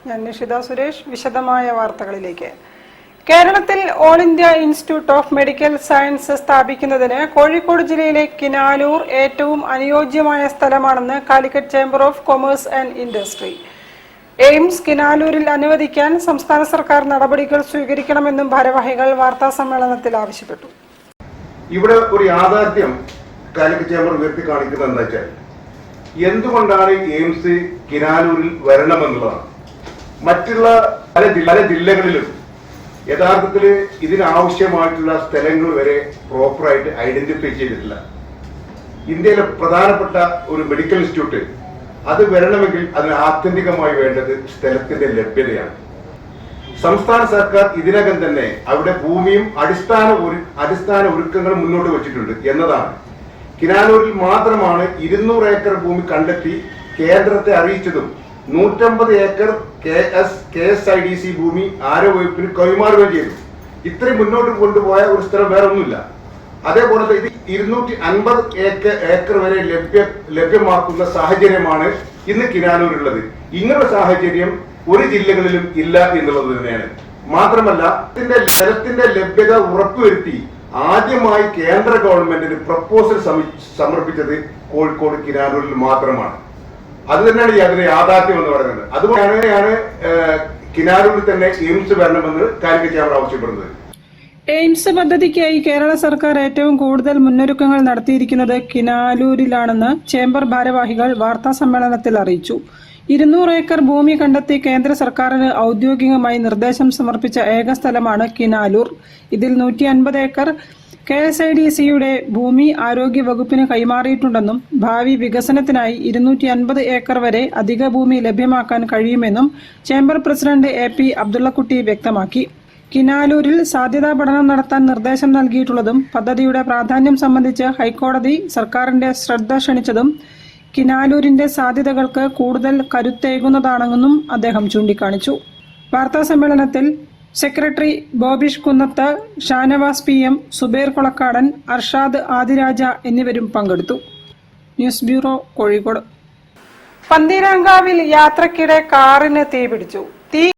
ഞാൻ നിഷിത സുരേഷ്. വിശദമായ വാർത്തകളിലേക്ക്. കേരളത്തിൽ all India institute of medical science സ്ഥാപിക്കുന്നതിന് കോഴിക്കോട് ജില്ലയിലെ കിനാലൂർ ഏറ്റവും അനുയോജ്യമായ സ്ഥലമാണെന്ന് Calicut chamber of commerce and industry. AIIMS കിനാലൂരിൽ അനുവദിക്കാൻ സംസ്ഥാന സർക്കാർ നടപടികൾ സ്വീകരിക്കണമെന്നും ഭാരവാഹികൾ വാർത്താ സമ്മേളനത്തിൽ ആവശ്യപ്പെട്ടു. ഇവിടെ ഒരു യാഥാർത്ഥ്യം കാലിക്കറ്റ് ചേംബർ ഉയർത്തി കാണിക്കുന്നത് എന്താ വെച്ചാൽ, എന്തുകൊണ്ടാണ് എയിംസ് കിനാലൂരിൽ വരണമെന്നുള്ളതാണ്. മറ്റുള്ള പല ജില്ലകളിലും യഥാർത്ഥത്തിൽ ഇതിനാവശ്യമായിട്ടുള്ള സ്ഥലങ്ങൾ വരെ പ്രോപ്പറായിട്ട് ഐഡന്റിഫൈ ചെയ്തിട്ടില്ല. ഇന്ത്യയിലെ പ്രധാനപ്പെട്ട ഒരു മെഡിക്കൽ ഇൻസ്റ്റിറ്റ്യൂട്ട് അത് വരണമെങ്കിൽ അതിന് ആത്യന്തികമായി വേണ്ടത് സ്ഥലത്തിന്റെ ലഭ്യതയാണ്. സംസ്ഥാന സർക്കാർ ഇതിനകം തന്നെ അവിടെ ഭൂമിയും അടിസ്ഥാന ഒരുക്കങ്ങളും മുന്നോട്ട് വെച്ചിട്ടുണ്ട് എന്നതാണ്. കിനാലൂരിൽ മാത്രമാണ് 200 ഏക്കർ ഭൂമി കണ്ടെത്തി കേന്ദ്രത്തെ അറിയിച്ചതും 150 ഏക്കർ KSIDC ഭൂമി ആരോഗ്യവകുപ്പിന് കൈമാറുകയും ചെയ്തു. ഇത്രയും മുന്നോട്ട് കൊണ്ടുപോയ ഒരു സ്ഥലം വേറെ ഒന്നുമില്ല. അതേപോലെ ഇത് 250 ഏക്കർ വരെ ലഭ്യമാക്കുന്ന സാഹചര്യമാണ് ഇന്ന് കിനാലൂരുള്ളത്. ഇങ്ങനൊരു സാഹചര്യം ഒരു ജില്ലകളിലും ഇല്ല എന്നുള്ളത് തന്നെയാണ്. മാത്രമല്ല, ജലത്തിന്റെ ലഭ്യത ഉറപ്പുവരുത്തി ആദ്യമായി കേന്ദ്ര ഗവൺമെന്റിന് പ്രപ്പോസൽ സമർപ്പിച്ചത് കോഴിക്കോട് കിനാലൂരിൽ മാത്രമാണ്. അത് തന്നെയാണ് അതിന്റെ യാഥാർത്ഥ്യം എന്ന് പറയുന്നത്. അതുകൊണ്ടാണ് കിനാലൂരിൽ തന്നെ എയിംസ് വരണമെന്ന് കാലിക്കറ്റ് ചേംബർ ആവശ്യപ്പെടുന്നത്. എയിംസ് പദ്ധതിക്കായി കേരള സർക്കാർ ഏറ്റവും കൂടുതൽ മുന്നൊരുക്കങ്ങൾ നടത്തിയിരിക്കുന്നത് കിനാലൂരിലാണെന്ന് ചേംബർ ഭാരവാഹികൾ വാർത്താ സമ്മേളനത്തിൽ അറിയിച്ചു. 200 ഏക്കർ ഭൂമി കണ്ടെത്തി കേന്ദ്ര സർക്കാരിന് ഔദ്യോഗികമായി നിർദ്ദേശം സമർപ്പിച്ച ഏക സ്ഥലമാണ് കിനാലൂർ. ഇതിൽ 150 ഏക്കർ KSIDCയുടെ ഭൂമി ആരോഗ്യ വകുപ്പിന് കൈമാറിയിട്ടുണ്ടെന്നും ഭാവി വികസനത്തിനായി 250 ഏക്കർ വരെ അധിക ഭൂമി ലഭ്യമാക്കാൻ കഴിയുമെന്നും ചേംബർ പ്രസിഡന്റ് AP അബ്ദുള്ളക്കുട്ടി വ്യക്തമാക്കി. കിനാലൂരിൽ സാധ്യതാ പഠനം നടത്താൻ നിർദ്ദേശം നൽകിയിട്ടുള്ളതും പദ്ധതിയുടെ പ്രാധാന്യം സംബന്ധിച്ച് ഹൈക്കോടതി സർക്കാരിന്റെ ശ്രദ്ധ ക്ഷണിച്ചതും കിനാലൂരിന്റെ സാധ്യതകൾക്ക് കൂടുതൽ കരുത്തേകുന്നതാണെന്നും അദ്ദേഹം ചൂണ്ടിക്കാണിച്ചു. വാർത്താ സമ്മേളനത്തിൽ സെക്രട്ടറി ബോബിഷ് കുന്നത്ത്, ഷാനവാസ് PM, സുബൈർ കൊളക്കാടൻ, അർഷാദ് ആദിരാജ എന്നിവരും പങ്കെടുത്തു. News bureau, Kozhikode. പന്തീരാങ്കാവിൽ യാത്രക്കിടെ കാറിന് തീപിടിച്ചു.